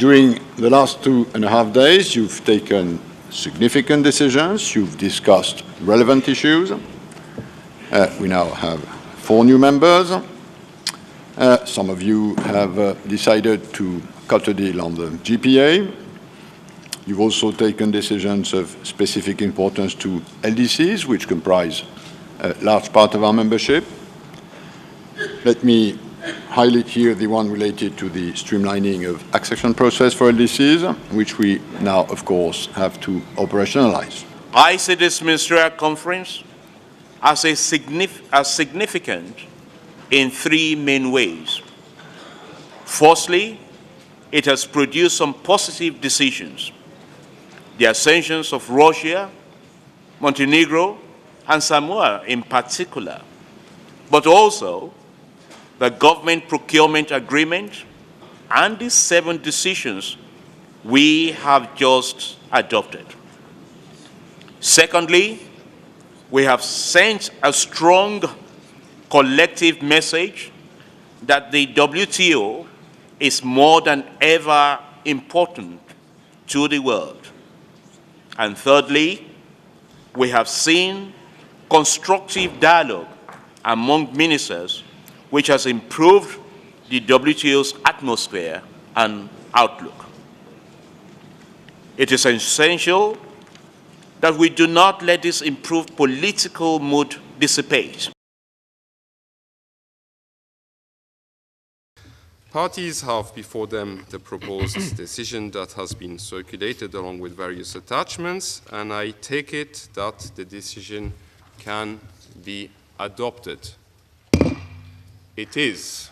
During the last 2.5 days, you've taken significant decisions. You've discussed relevant issues. We now have 4 new members. Some of you have decided to cut a deal on the GPA. You've also taken decisions of specific importance to LDCs, which comprise a large part of our membership. Let me highlight here the one related to the streamlining of accession process for LDCs, which we now, of course, have to operationalize. I see this Ministerial Conference as significant in 3 main ways. Firstly, it has produced some positive decisions. The accessions of Russia, Montenegro, and Samoa in particular, but also the government procurement agreement and the 7 decisions we have just adopted. Secondly, we have sent a strong collective message that the WTO is more than ever important to the world. And thirdly, we have seen constructive dialogue among ministers, which has improved the WTO's atmosphere and outlook. It is essential that we do not let this improved political mood dissipate. Parties have before them the proposed decision that has been circulated along with various attachments, and I take it that the decision can be adopted. It is.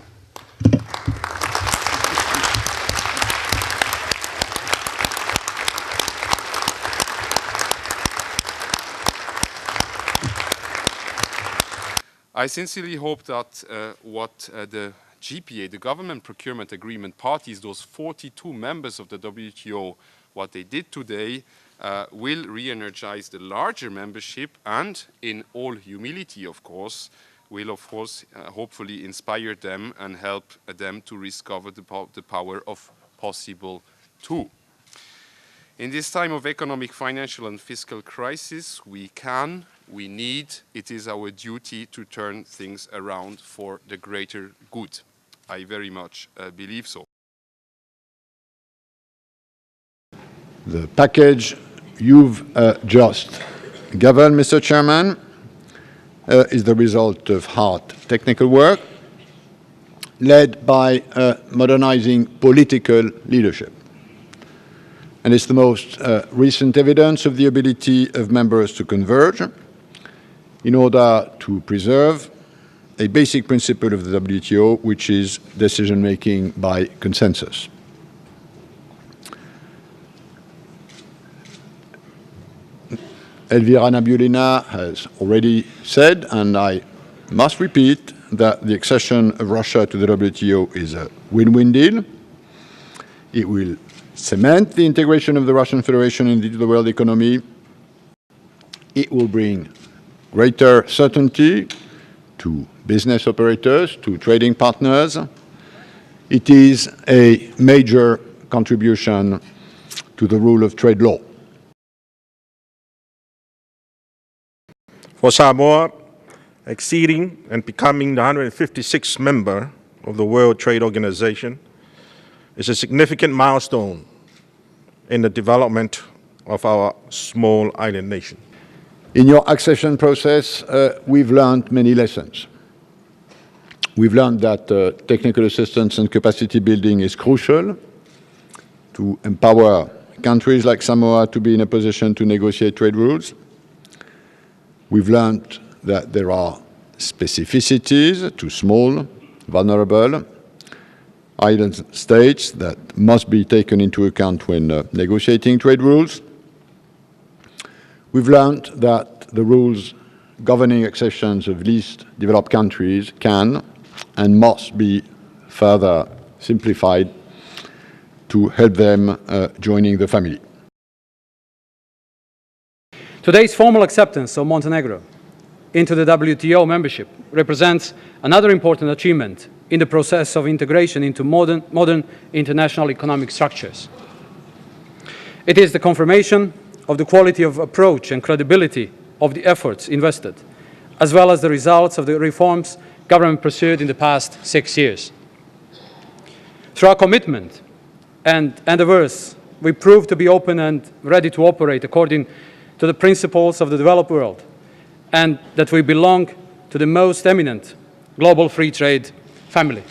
I sincerely hope that what the GPA, the Government Procurement Agreement parties, those 42 members of the WTO, what they did today will re-energize the larger membership and, in all humility, of course, will, of course, hopefully inspire them and help them to discover the power of possible too. In this time of economic, financial and fiscal crisis, we need, it is our duty to turn things around for the greater good. I very much believe so. The package you've just governed, Mr. Chairman, is the result of hard technical work led by modernizing political leadership. And it's the most recent evidence of the ability of members to converge in order to preserve a basic principle of the WTO, which is decision-making by consensus. Elvira Nabiulina has already said, and I must repeat, that the accession of Russia to the WTO is a win-win deal. It will cement the integration of the Russian Federation into the world economy. It will bring greater certainty to business operators, to trading partners. It is a major contribution to the rule of trade law. For Samoa, exceeding and becoming the 156th member of the World Trade Organization is a significant milestone in the development of our small island nation. In your accession process, we've learned many lessons. We've learned that technical assistance and capacity building is crucial to empower countries like Samoa to be in a position to negotiate trade rules. We've learned that there are specificities to small, vulnerable island states that must be taken into account when negotiating trade rules. We've learned that the rules governing accessions of least developed countries can and must be further simplified to help them joining the family. Today's formal acceptance of Montenegro into the WTO membership represents another important achievement in the process of integration into modern international economic structures. It is the confirmation of the quality of approach and credibility of the efforts invested, as well as the results of the reforms government pursued in the past 6 years. Through our commitment and endeavors, we proved to be open and ready to operate according to the principles of the developed world, and that we belong to the most eminent global free trade family.